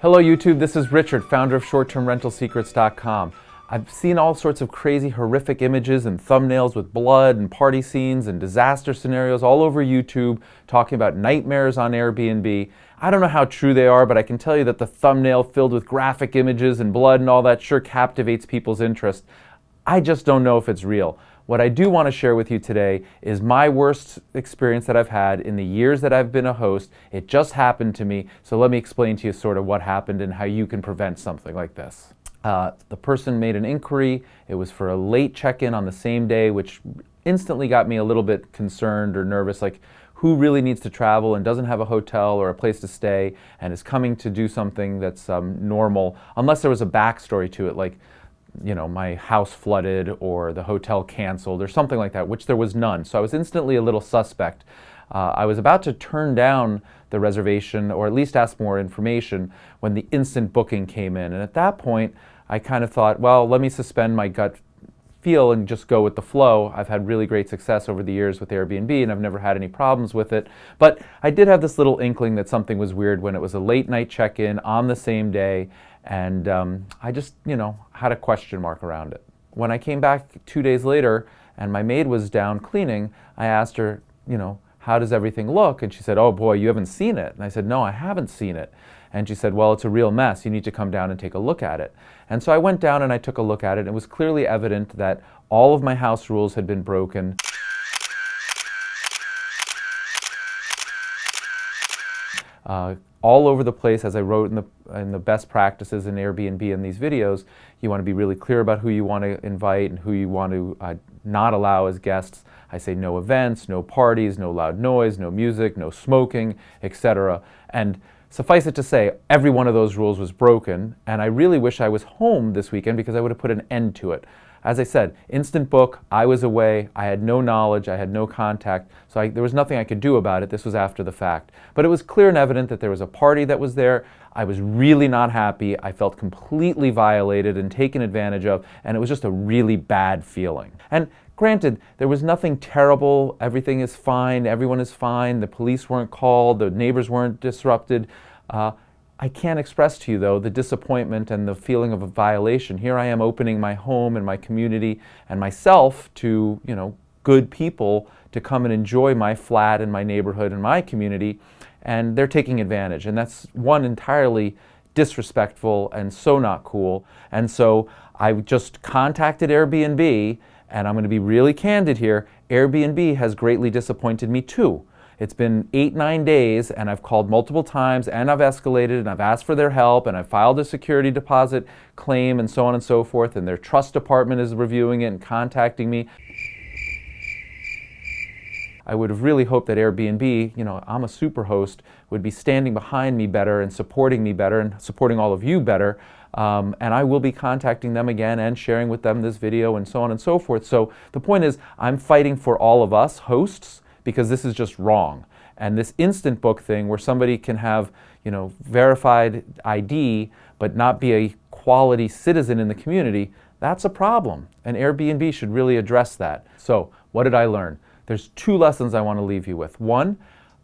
Hello YouTube, this is Richard, founder of ShortTermRentalSecrets.com. I've seen all sorts of crazy, horrific images and thumbnails with blood and party scenes and disaster scenarios all over YouTube talking about nightmares on Airbnb. I don't know how true they are, but I can tell you that the thumbnail filled with graphic images and blood and all that sure captivates people's interest. I just don't know if it's real. What I do want to share with you today is my worst experience that I've had in the years that I've been a host. It just happened to me, so let me explain to you sort of what happened and how you can prevent something like this. The person made an inquiry. It was for a late check-in on the same day, which instantly got me a little bit concerned or nervous, like who really needs to travel and doesn't have a hotel or a place to stay and is coming to do something that's normal, unless there was a backstory to it, like my house flooded or the hotel canceled or something like that, which there was none. So I was instantly a little suspect. I was about to turn down the reservation or at least ask more information when the instant booking came in. And at that point, I kind of thought, well, let me suspend my gut feel and just go with the flow. I've had really great success over the years with Airbnb and I've never had any problems with it. But I did have this little inkling that something was weird when it was a late night check-in on the same day. And I just, had a question mark around it. When I came back 2 days later and my maid was down cleaning, I asked her, how does everything look? And she said, oh boy, you haven't seen it. And I said, no, I haven't seen it. And she said, well, it's a real mess. You need to come down and take a look at it. And so I went down and I took a look at it. And it was clearly evident that all of my house rules had been broken. All over the place, as I wrote in the best practices in Airbnb in these videos, you want to be really clear about who you want to invite and who you want to not allow as guests. I say no events, no parties, no loud noise, no music, no smoking, etc. And suffice it to say, every one of those rules was broken, and I really wish I was home this weekend because I would have put an end to it. As I said, instant book, I was away, I had no knowledge, I had no contact, so there was nothing I could do about it. This was after the fact. But it was clear and evident that there was a party that was there. I was really not happy. I felt completely violated and taken advantage of, and it was just a really bad feeling. And granted, there was nothing terrible. Everything is fine, everyone is fine, the police weren't called, the neighbors weren't disrupted. I can't express to you, though, the disappointment and the feeling of a violation. Here I am opening my home and my community and myself to, good people to come and enjoy my flat and my neighborhood and my community, and they're taking advantage. And that's one, entirely disrespectful and so not cool. And so I just contacted Airbnb, and I'm going to be really candid here. Airbnb has greatly disappointed me too. It's been 8-9 days and I've called multiple times and I've escalated and I've asked for their help and I've filed a security deposit claim and so on and so forth, and their trust department is reviewing it and contacting me. I would have really hoped that Airbnb, I'm a super host, would be standing behind me better and supporting me better and supporting all of you better. And I will be contacting them again and sharing with them this video and so on and so forth. So the point is, I'm fighting for all of us hosts, because this is just wrong. And this instant book thing where somebody can have, verified ID but not be a quality citizen in the community, that's a problem. And Airbnb should really address that. So what did I learn? There's 2 lessons I want to leave you with. One,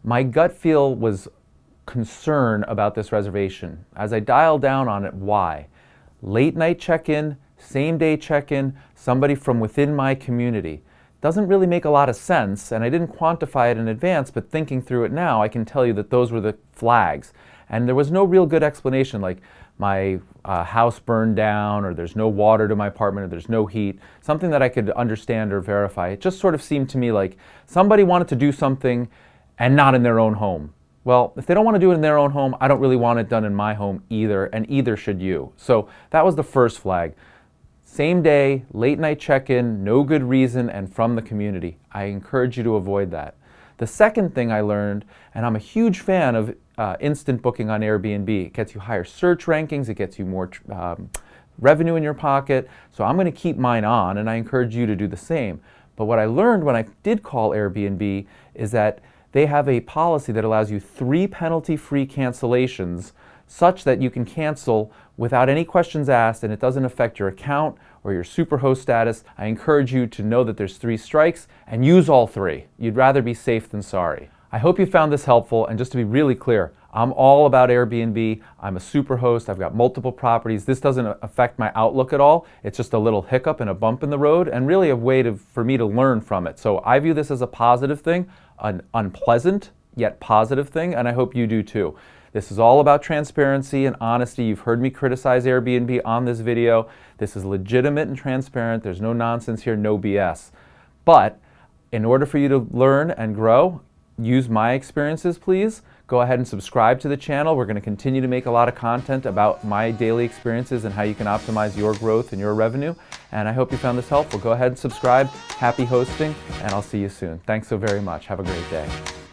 my gut feel was concern about this reservation. As I dialed down on it, why? Late night check-in, same day check-in, somebody from within my community. Doesn't really make a lot of sense, and I didn't quantify it in advance, but thinking through it now, I can tell you that those were the flags. And there was no real good explanation, like my house burned down, or there's no water to my apartment, or there's no heat, something that I could understand or verify. It just sort of seemed to me like somebody wanted to do something and not in their own home. Well, if they don't want to do it in their own home, I don't really want it done in my home either, and either should you. So that was the first flag. Same day, late night check-in, no good reason, and from the community. I encourage you to avoid that. The second thing I learned, and I'm a huge fan of instant booking on Airbnb. It gets you higher search rankings, it gets you more revenue in your pocket. So I'm going to keep mine on, and I encourage you to do the same. But what I learned when I did call Airbnb is that they have a policy that allows you 3 penalty-free cancellations, such that you can cancel without any questions asked and it doesn't affect your account or your superhost status. I encourage you to know that there's 3 strikes and use all 3. You'd rather be safe than sorry. I hope you found this helpful, and just to be really clear, I'm all about Airbnb. I'm a super host. I've got multiple properties. This doesn't affect my outlook at all. It's just a little hiccup and a bump in the road, and really a way for me to learn from it. So I view this as a positive thing, an unpleasant yet positive thing, and I hope you do too. This is all about transparency and honesty. You've heard me criticize Airbnb on this video. This is legitimate and transparent. There's no nonsense here, no BS. But in order for you to learn and grow, use my experiences, please. Go ahead and subscribe to the channel. We're going to continue to make a lot of content about my daily experiences and how you can optimize your growth and your revenue. And I hope you found this helpful. Go ahead and subscribe. Happy hosting, and I'll see you soon. Thanks so very much. Have a great day.